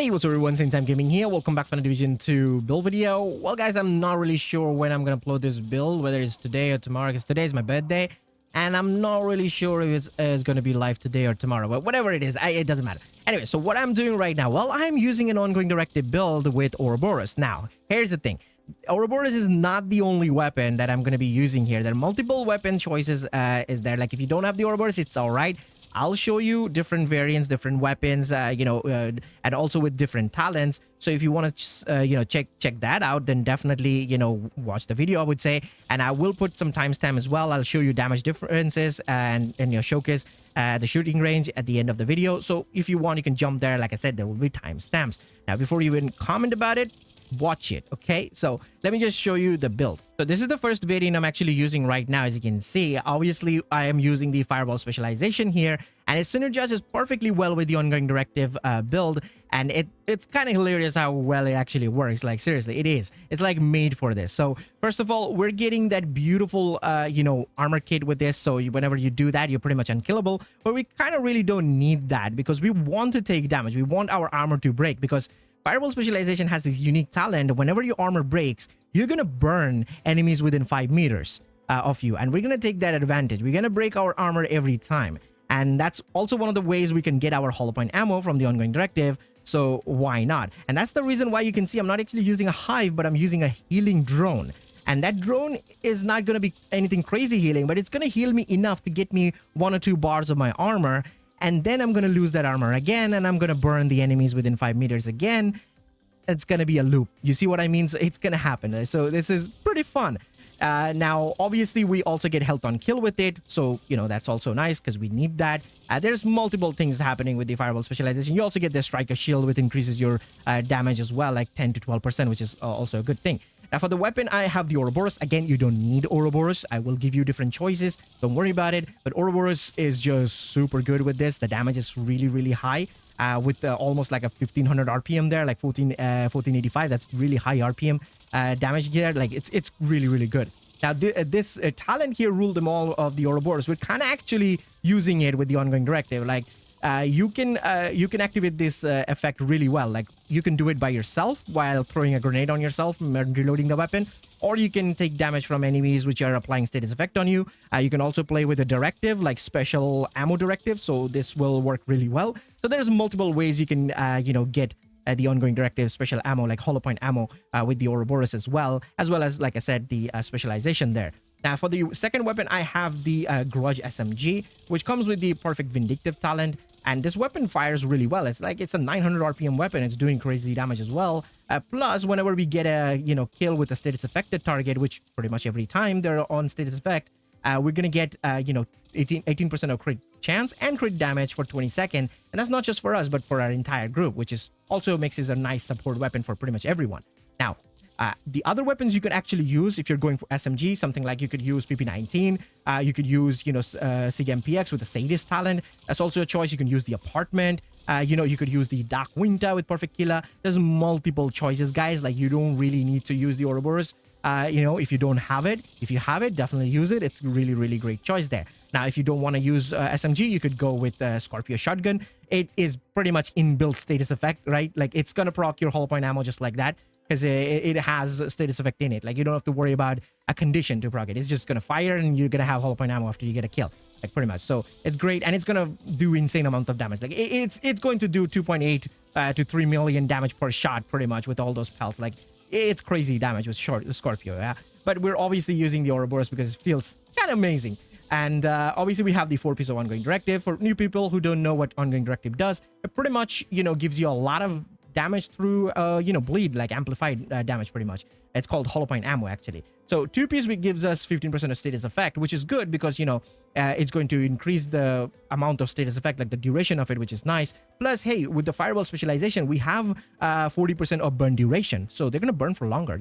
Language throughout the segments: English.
Hey, what's up everyone, Same Time Gaming here. Welcome back from the Division 2 build video. Well guys, I'm not really sure when I'm gonna upload this build, whether it's today or tomorrow, because today is my birthday. And I'm not really sure if it's gonna be live today or tomorrow, but whatever it is, it doesn't matter. Anyway, so what I'm doing right now, well, I'm using an Ongoing Directive build with Ouroboros. Now, here's the thing. Ouroboros is not the only weapon that I'm going to be using here. There are multiple weapon choices is there. Like if you don't have the Ouroboros, it's all right. I'll show you different variants, different weapons, and also with different talents. So if you want to, check that out, then definitely, watch the video, I would say. And I will put some timestamp as well. I'll show you damage differences and showcase the shooting range at the end of the video. So if you want, you can jump there. Like I said, there will be timestamps. Now, before you even comment about it, watch it. Okay, so let me just show you the build. So this is the first variant I'm actually using right now. As you can see, obviously I am using the fireball specialization here, and it synergizes perfectly well with the Ongoing Directive build. And it's kind of hilarious how well it actually works. Like seriously, it is. It's like made for this. So first of all, we're getting that beautiful armor kit with this. So whenever you do that, you're pretty much unkillable. But we kind of really don't need that because we want to take damage. We want our armor to break because Fireball Specialization has this unique talent. Whenever your armor breaks, you're going to burn enemies within 5 meters of you. And we're going to take that advantage. We're going to break our armor every time. And that's also one of the ways we can get our hollow point ammo from the Ongoing Directive. So why not? And that's the reason why you can see I'm not actually using a hive, but I'm using a healing drone. And that drone is not going to be anything crazy healing, but it's going to heal me enough to get me 1 or 2 bars of my armor. And then I'm going to lose that armor again, and I'm going to burn the enemies within 5 meters again. It's going to be a loop. You see what I mean? So it's going to happen. So this is pretty fun. Now, obviously, we also get health on kill with it. So, that's also nice because we need that. There's multiple things happening with the Fireball Specialization. You also get the Striker Shield, which increases your damage as well, like 10 to 12%, which is also a good thing. Now, for the weapon, I have the Ouroboros. Again, you don't need Ouroboros. I will give you different choices. Don't worry about it. But Ouroboros is just super good with this. The damage is really, really high with almost like a 1500 RPM there, like 1485. That's really high RPM damage here. Like, it's really, really good. Now, this talent here ruled them all of the Ouroboros. We're kind of actually using it with the Ongoing Directive. Like, you can activate this effect really well. Like you can do it by yourself while throwing a grenade on yourself and reloading the weapon, or you can take damage from enemies which are applying status effect on you. You can also play with a directive like special ammo directive, so this will work really well. So there's multiple ways you can get the Ongoing Directive special ammo like hollow point ammo with the Ouroboros as well as like I said, the specialization there. Now, for the second weapon, I have the Grudge SMG, which comes with the Perfect Vindictive talent. And this weapon fires really well. It's a 900 RPM weapon. It's doing crazy damage as well. Plus, whenever we get a kill with a status affected target, which pretty much every time they're on status effect, we're gonna get 18% of crit chance and crit damage for 20 seconds. And that's not just for us, but for our entire group, which is also makes it a nice support weapon for pretty much everyone. Now, the other weapons you could actually use if you're going for SMG, something like you could use PP19, you could use, SIG MPX with the Sadist talent. That's also a choice. You can use the Apartment, you could use the Dark Winter with Perfect Killer. There's multiple choices, guys. Like, you don't really need to use the Ouroboros, if you don't have it. If you have it, definitely use it. It's really, really great choice there. Now, if you don't want to use SMG, you could go with Scorpio Shotgun. It is pretty much inbuilt status effect, right? Like, it's going to proc your hollow point ammo just like that, because it has a status effect in it. Like, you don't have to worry about a condition to proc it. It's just going to fire and you're going to have hollow point ammo after you get a kill. Like, pretty much. So it's great, and it's going to do insane amount of damage. Like, it's going to do 2.8 to 3 million damage per shot pretty much with all those pelts. Like, it's crazy damage with Scorpio, yeah? But we're obviously using the Ouroboros because it feels kind of amazing. And obviously we have the 4-piece of Ongoing Directive. For new people who don't know what Ongoing Directive does, it pretty much, gives you a lot of damage through bleed, like amplified damage pretty much. It's called hollow point ammo actually. So 2-piece gives us 15% of status effect, which is good because it's going to increase the amount of status effect, like the duration of it, which is nice. Plus, hey, with the fireball specialization, we have 40% of burn duration, so they're gonna burn for longer,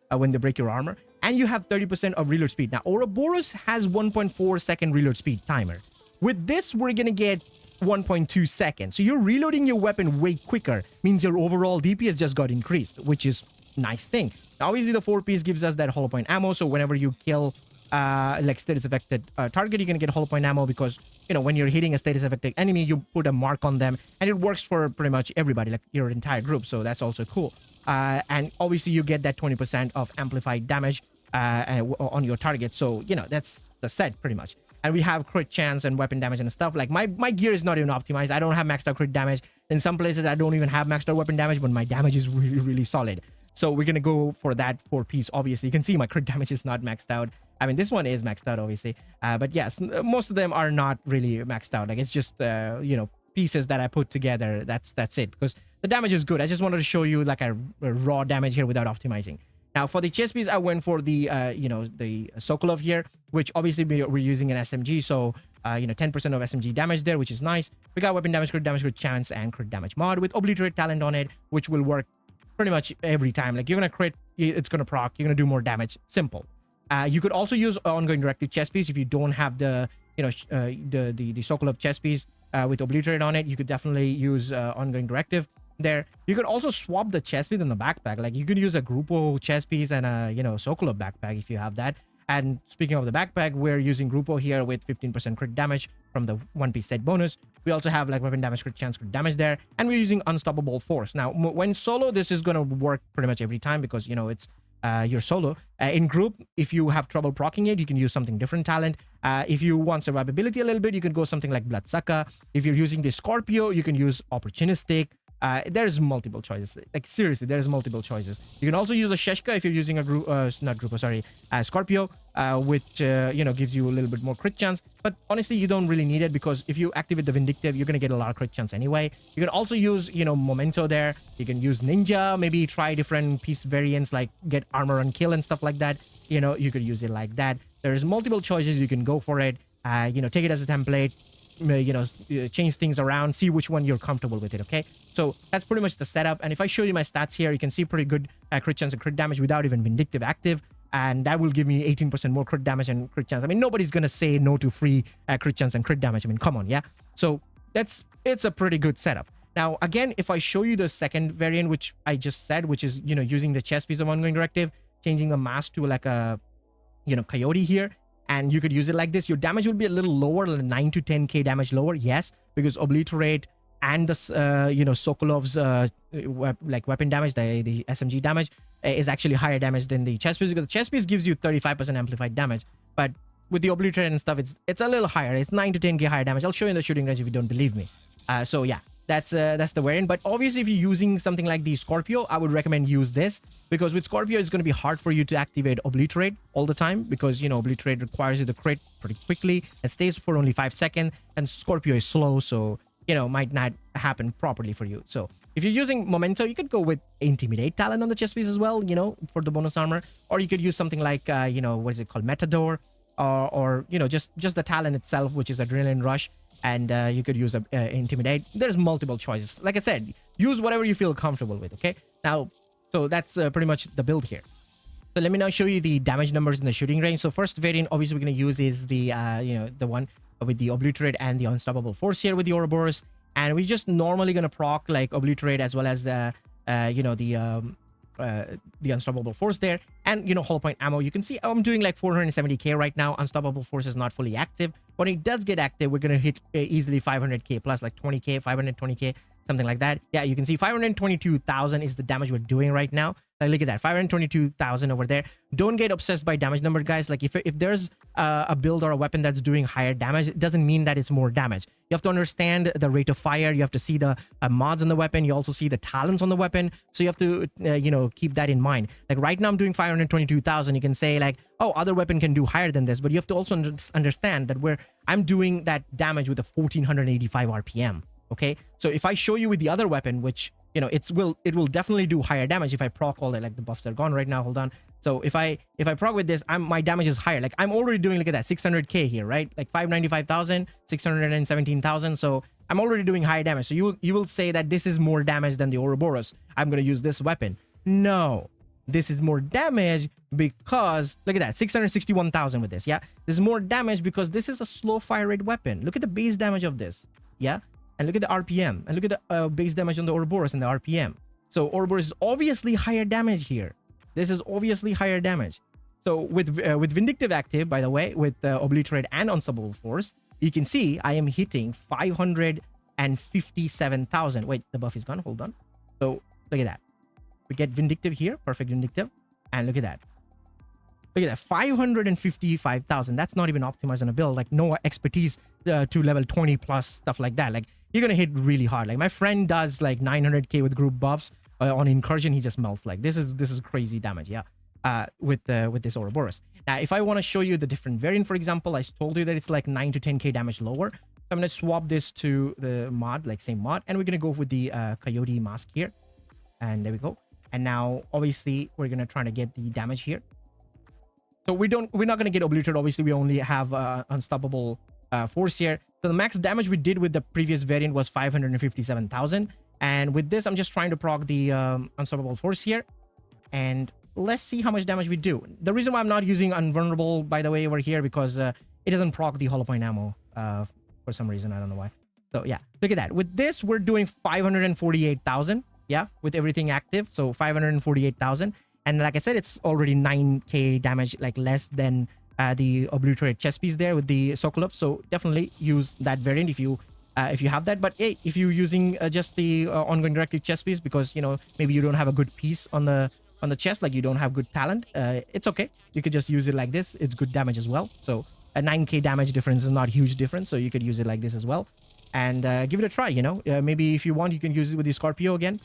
when they break your armor. And you have 30% of reload speed. Now, Ouroboros has 1.4 second reload speed timer. With this, we're gonna get 1.2 seconds. So you're reloading your weapon way quicker. Means your overall DPS just got increased, which is nice thing. Now, obviously, the 4-piece gives us that hollow point ammo. So whenever you kill like status affected target, you're gonna get hollow point ammo because when you're hitting a status affected enemy, you put a mark on them, and it works for pretty much everybody, like your entire group. So that's also cool. And obviously you get that 20% of amplified damage on your target. So that's the set pretty much. And we have crit chance and weapon damage and stuff. Like my gear is not even optimized. I don't have maxed out crit damage. In some places I don't even have maxed out weapon damage, but my damage is really, really solid. So we're gonna go for that 4-piece. Obviously you can see my crit damage is not maxed out. I mean, this one is maxed out obviously, but yes, most of them are not really maxed out. Like it's just pieces that I put together. That's it, because the damage is good. I just wanted to show you like a raw damage here without optimizing. Now for the chest piece, I went for the the Sokolov here, which obviously we're using an SMG, so 10% of SMG damage there, which is nice. We got weapon damage, crit chance, and crit damage mod with obliterate talent on it, which will work pretty much every time. Like you're gonna crit, it's gonna proc, you're gonna do more damage. Simple. You could also use ongoing directive chest piece if you don't have the the Sokolov chest piece with obliterate on it. You could definitely use ongoing directive there. You could also swap the chest piece in the backpack. Like you could use a Grupo chest piece and a Sokolov backpack if you have that. And speaking of the backpack, we're using Grupo here with 15% crit damage from the 1-piece set bonus. We also have like weapon damage, crit chance, crit damage there, and we're using unstoppable force. Now when solo, this is gonna work pretty much every time because it's your solo. In group, if you have trouble proccing it, you can use something different talent. If you want survivability a little bit, you can go something like Bloodsucker. If you're using the Scorpio, you can use opportunistic. There's multiple choices. Like seriously, there's multiple choices. You can also use a Sheshka if you're using a group, Scorpio, which gives you a little bit more crit chance. But honestly, you don't really need it because if you activate the Vindictive, you're gonna get a lot of crit chance anyway. You can also use Memento there. You can use Ninja. Maybe try different piece variants like get armor and kill and stuff like that. You could use it like that. There's multiple choices. You can go for it. Take it as a template. Change things around, see which one you're comfortable with it. Okay, so that's pretty much the setup. And if I show you my stats here, you can see pretty good crit chance and crit damage without even Vindictive active, and that will give me 18% more crit damage and crit chance. I mean, nobody's gonna say no to free crit chance and crit damage. I mean, come on, yeah. So it's a pretty good setup. Now again, if I show you the second variant, which I just said, which is using the chest piece of ongoing directive, changing the mask to like a coyote here, and you could use it like this, your damage will be a little lower, like 9 to 10k damage lower. Yes, because obliterate and the Sokolov's like weapon damage, the SMG damage is actually higher damage than the chest piece, because the chest piece gives you 35% amplified damage, but with the obliterate and stuff, it's a little higher. It's 9 to 10k higher damage. I'll show you in the shooting range if you don't believe me. So yeah, that's the variant. But obviously, if you're using something like the Scorpio, I would recommend use this, because with Scorpio it's going to be hard for you to activate obliterate all the time, because obliterate requires you to crit pretty quickly and stays for only 5 seconds, and Scorpio is slow, so might not happen properly for you. So if you're using Memento, you could go with Intimidate talent on the chest piece as well, for the bonus armor, or you could use something like what is it called, Matador, or just the talent itself, which is Adrenaline Rush. And you could use Intimidate. There's multiple choices. Like I said, use whatever you feel comfortable with. Okay, now, so that's pretty much the build here. So let me now show you the damage numbers in the shooting range. So first variant obviously we're going to use is the the one with the obliterate and the unstoppable force here with the Ouroboros, and we're just normally going to proc like obliterate as well as the unstoppable force there, and hollow point ammo. You can see I'm doing like 470k right now. Unstoppable force is not fully active. When it does get active, we're gonna hit easily 500k plus, like 20k, 520k, something like that. Yeah, you can see 522,000 is the damage we're doing right now. Like, look at that, 522,000 over there. Don't get obsessed by damage number, guys. Like if there's a build or a weapon that's doing higher damage, it doesn't mean that it's more damage. You have to understand the rate of fire. You have to see the mods on the weapon. You also see the talents on the weapon. So you have to keep that in mind. Like right now I'm doing 522,000. You can say like, oh, other weapon can do higher than this, but you have to also understand that I'm doing that damage with a 1485 RPM. Okay, so if I show you with the other weapon, which it will definitely do higher damage if I proc all that. Like the buffs are gone right now. Hold on. So if I proc with this, my damage is higher. Like I'm already doing, look at that, 600k here, right? Like 595,000, 617,000. So I'm already doing higher damage. So you will say that this is more damage than the Ouroboros. I'm gonna use this weapon. No, this is more damage because look at that, 661,000 with this. Yeah, this is more damage because this is a slow fire rate weapon. Look at the base damage of this. Yeah. And look at the RPM, and look at the base damage on the Ouroboros and the RPM. So Ouroboros is obviously higher damage here. This is obviously higher damage. So with Vindictive active, by the way, with Obliterate and Unstoppable Force, you can see I am hitting 557,000. Wait, the buff is gone. Hold on. So look at that. We get Vindictive here, perfect Vindictive, and look at that. Look at that, 555,000. That's not even optimized on a build. Like no expertise to level 20 plus, stuff like that. Like you're gonna hit really hard. Like my friend does like 900k with group buffs on Incursion. He just melts. Like this is crazy damage. Yeah, with this Ouroboros. Now, if I want to show you the different variant, for example, I told you that it's like 9 to 10k damage lower. So I'm gonna swap this to the mod, like same mod, and we're gonna go with the Coyote mask here. And there we go. And now, obviously, we're gonna try to get the damage here. So we're not going to get Obliterated. Obviously, we only have Unstoppable Force here. So the max damage we did with the previous variant was 557,000. And with this, I'm just trying to proc the Unstoppable Force here. And let's see how much damage we do. The reason why I'm not using Unvulnerable, by the way, over here, because it doesn't proc the Hollow Point ammo for some reason. I don't know why. So yeah, look at that. With this, we're doing 548,000. Yeah, with everything active. So 548,000. And like I said, it's already 9k damage, like less than the Obliterate chest piece there with the Sokolov. So definitely use that variant if you have that. But hey, if you're using just the Ongoing Directive chest piece, because you know maybe you don't have a good piece on the chest, like you don't have good talent, it's okay. You could just use it like this. It's good damage as well. So a 9k damage difference is not a huge difference. So you could use it like this as well. And give it a try, you know. Maybe if you want, you can use it with the Scorpio again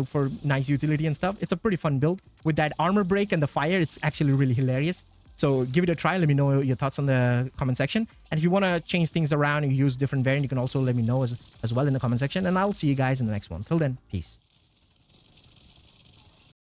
for nice utility and stuff. It's a pretty fun build. With that armor break and the fire, it's actually really hilarious. So give it a try. Let me know your thoughts on the comment section. And if you want to change things around and use different variant, you can also let me know as well in the comment section. And I'll see you guys in the next one. Till then, peace.